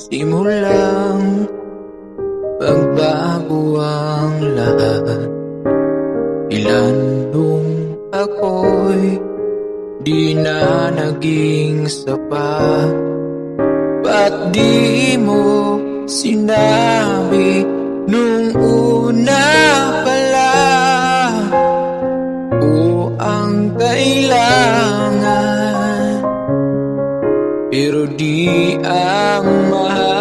Nagsimulang pagbago ang lahat. Ilan nung ako'y di na naging sapat. Ba't di mo sinabi nung una pala ko ang kailangan, pero di ang mahal?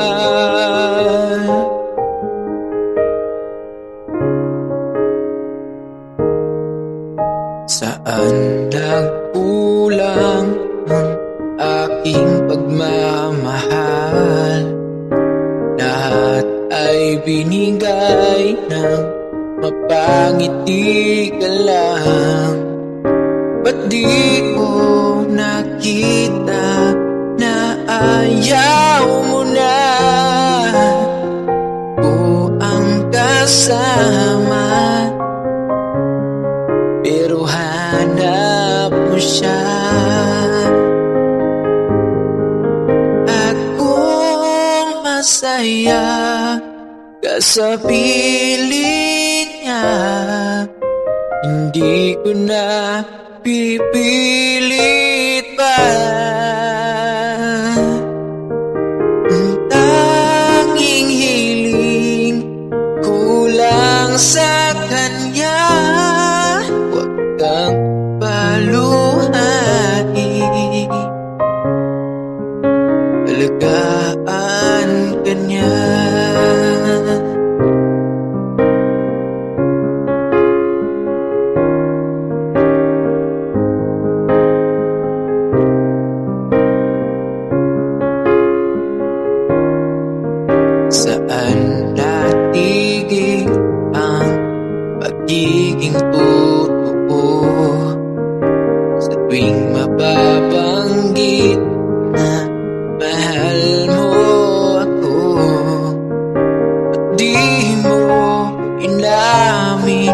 Saan nagkulang ang aking pagmamahal? Lahat ay binigay ng mapangiti ka lang. Ba't di ko nakita na ayaw mo na ko ang kasama, pero hanap mo siya? At kung masaya ka sa piling niya, hindi ko na pipilit pa. Ang tanging hiling kulang sa kanya, huwag kang paluhain, alagaan ka niya. Saan natigil ang pagiging totoo? Sa tuwing mababanggit na mahal mo ako, at di mo inamin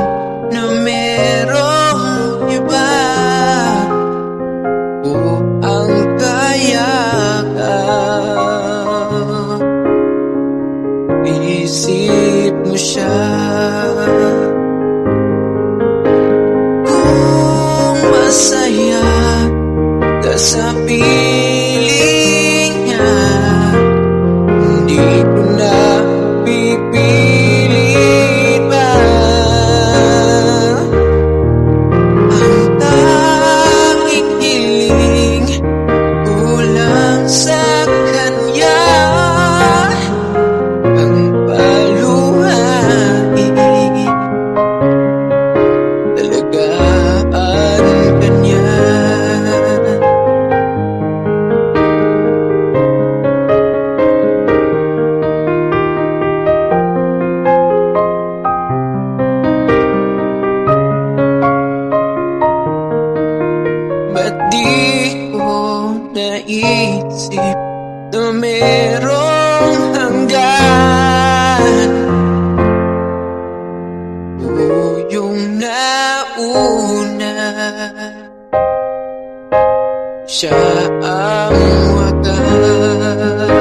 na merong iba o ang kayakan. Isip mo siya. Kung masaya ka sa piling niya, hindi ko na pipilit pa. Ang tanging hiling kulang sa kanya, ang paluhain, alagaan ka niya. Ba't di ko naisip na merong hanggan? O yung nauna, siya ang wakas.